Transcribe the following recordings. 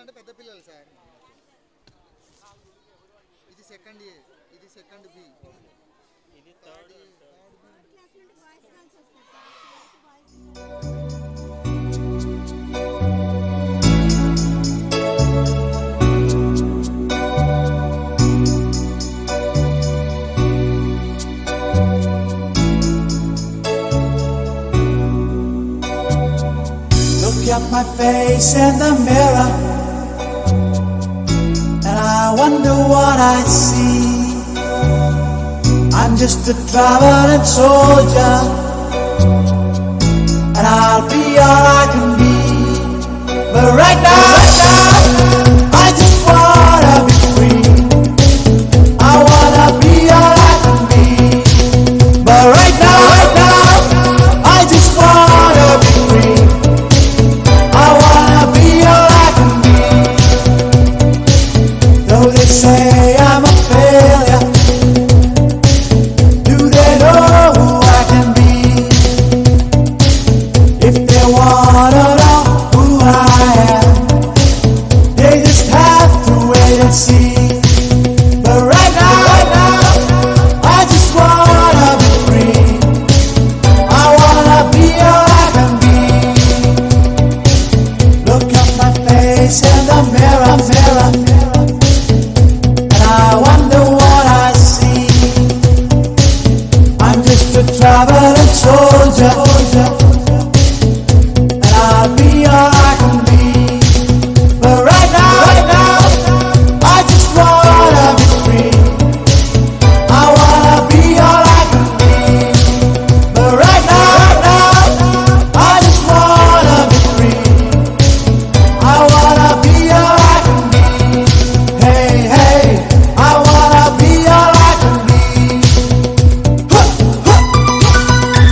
అంటే పెద్ద పిల్లలు సార్. ఇది సెకండ్ ఏ, ఇది సెకండ్ బి, ఇది థర్డ్ ఏ. క్లాస్ నుండి బాయ్స్ గర్ల్స్ వస్తారు Look at my face in the mirror, and I wonder what I see. I'm just a traveling soldier, and I'll be all I can be. But right now, I just wanna be free. I wanna be all I can be. But right now, I just wanna be free. I wanna be all I can be. Though they say I'm a failure, do they know who I can be? If they wanna know who I am, they just have to wait and see. But right now, I just wanna be free. I wanna be all I can be. Look at my face in the mirror, and I wonder what I see. I'm just a traveling soldier, and I'll be all I can be. But right now, I just wanna be free. I wanna be all I can be. But right now, I just wanna be free. I wanna be all I can be. Hey, hey, I wanna be all I can be. Huh, huh.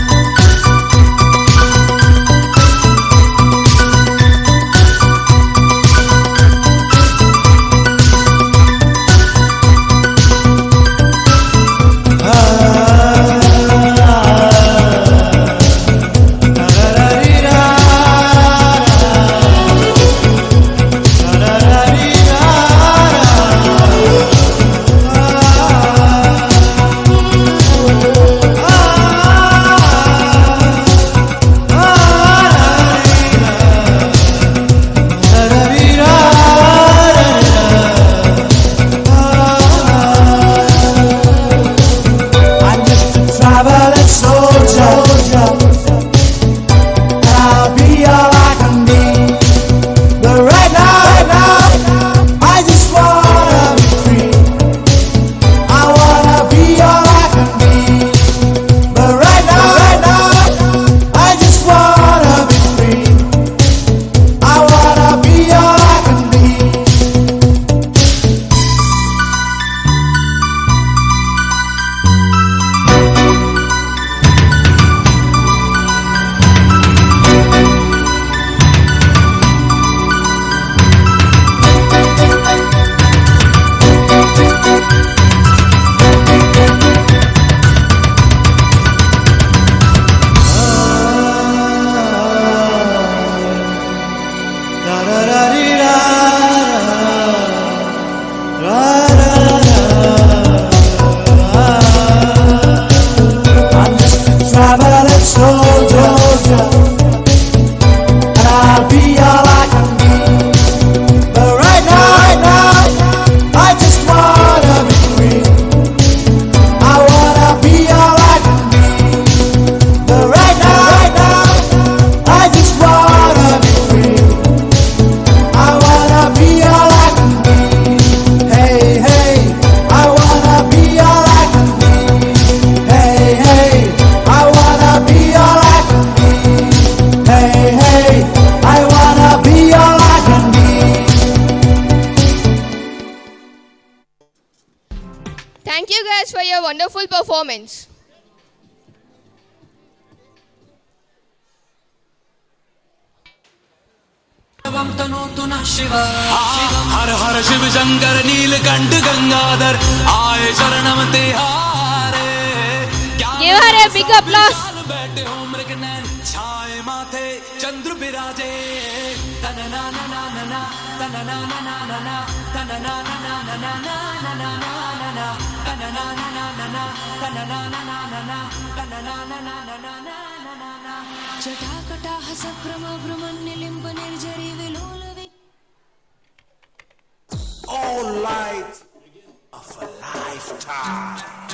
I'm just a traveling soldier, and I'll be all I can be. But right now, I just wanna be free. I wanna be all I can be. But right now, I just wanna be free. I wanna be all I can be. I'm just a traveling soldier, and I'll be all I can be. But right now, I just wanna be free. I wanna be all I can be. But right now, I just wanna be free. I wanna be all I can be. Hey, hey, I wanna be all I can be. Hey, hey, I wanna be all I can be. Hey, hey, I wanna be all I can be. Thank you guys for your wonderful performance. हर हर शिव शंकर नीलकंठ गंगाधर आए शरणम तिहारे। Give her a big applause. बैठे हो मृग नैन छाए माथे चंद्र विराजे तन ना ना ना ना तन ना ना ना ना तन ना ना ना ना ना ना ना तन ना ना ना ना तन ना ना ना ना तन ना ना ना ना जटाकटाह सभ्रमभ्रमन्निलिम्ब निर्जरी विलोलवे All light of a lifetime.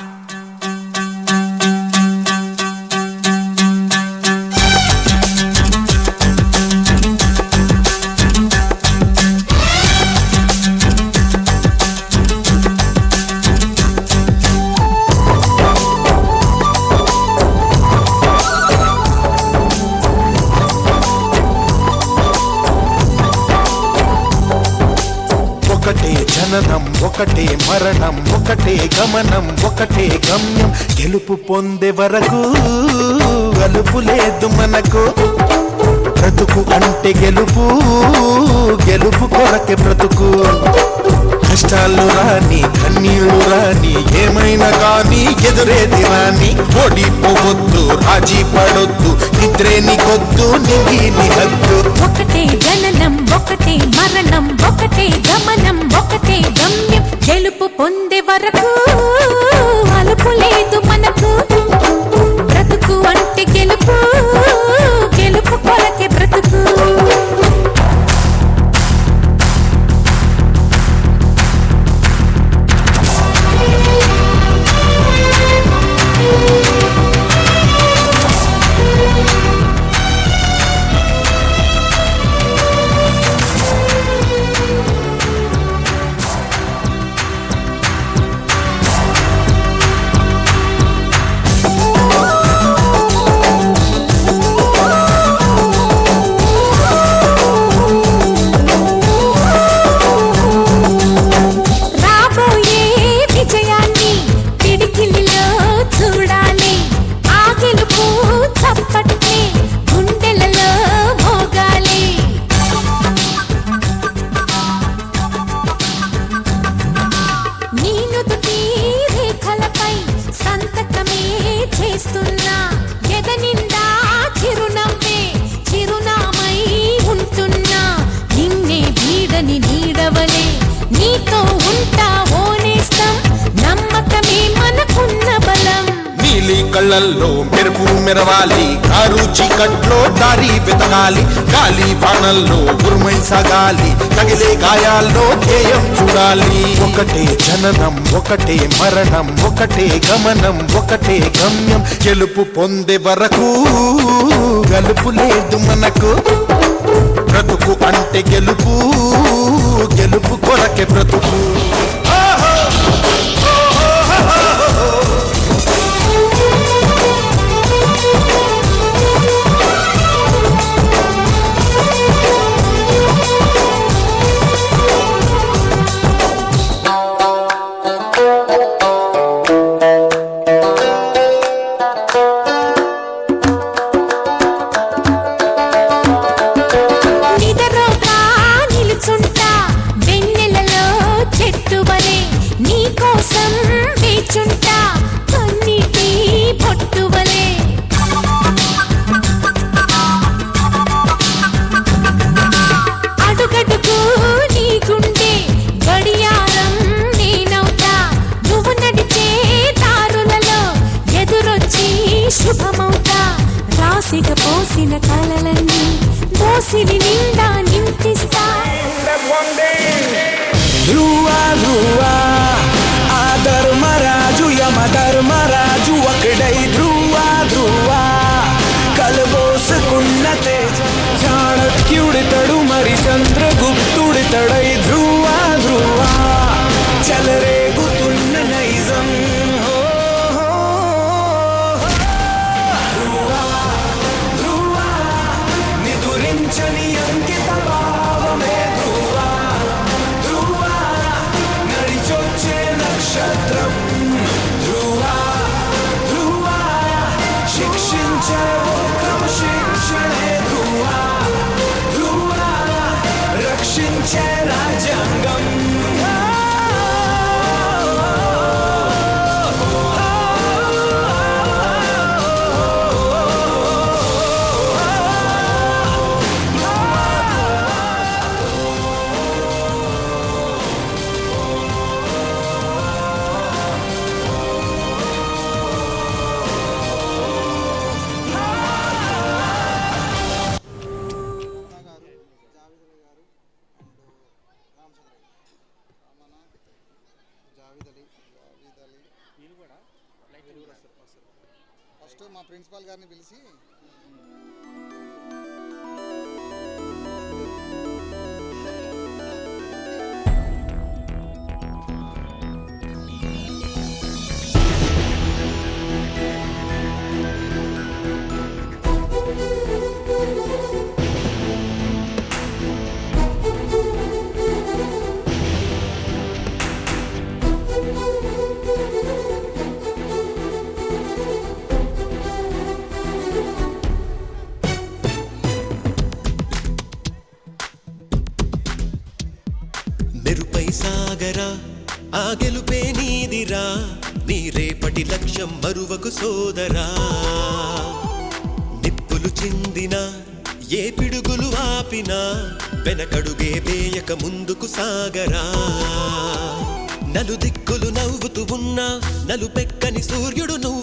ఒకటే జననం ఒకటే మరణం ఒకటే గమనం ఒకటే గమ్యం గెలుపు పొందే వరకు అలుపు లేదు మనకు బ్రతుకు అంటే గెలుపు గెలుపు కొరకే బ్రతుకు కష్టాలు రాని కన్నీళ్లు రాని ఏమైనా కానీ ఎదురేది రాని ఓడిపోవద్దు రాజీ పడొద్దు నిద్రే నీకొద్దు నింగి హద్దు ఒకటే జననం ఒకటే మరణం ఒకటే గమనం ఒకటే గమ్యం గెలుపు పొందే వరకు అలుపు లేదు మనకు బ్రతుకు అంటే గెలుపు గెలుపు కొరకే బ్రతుకు కళ్ళల్లో మెరుపు మెరవాలి కారు చీకట్లో దారి వెతకాలి గాలి బాణల్లో ఉరుమై సాగాలి తగిలే గాయాల్లో ధ్యేయం చూడాలి ఒకటే జననం ఒకటే మరణం ఒకటే గమనం ఒకటే గమ్యం గెలుపు పొందే వరకు గలుపు లేదు మనకు బ్రతుకు అంటే గెలుపు గెలుపు కొరకే బ్రతుకు పోసిన కలలన్నీ మోసిని నిండా నింపిస్తా ధ్రువా ధ్రువా ఆ ధర్మరాజు యమ ధర్మరాజు ఒకడై ధ్రువా ధ్రువా కలబోసుకున్నతే చాణక్యుడితడు మరి చంద్రగుప్తుడితడై ధ్రువా ధ్రువా చలరేగుతున్న నైజం నిదురించని అంకిత భావమే ధ్రువా ధ్రువా నడిచొచ్చే నక్షత్రం ధ్రువా ధ్రువా శిక్షించే క్రమశిక్షణే ధ్రువా ధ్రువా రక్షించే రాజ్యాంగం ప్రిన్సిపాల్ గారిని పిలిచి మెరుపై సాగరా ఆ గెలుపే నీదిరా నీ రేపటి లక్ష్యం మరువకు సోదరా నిప్పులు చిందినా ఏ పిడుగులు ఆపినా వెనకడుగే వేయక ముందుకు సాగరా నలు దిక్కులు నవ్వుతూ ఉన్నా నలుపెక్కని సూర్యుడు నువ్వు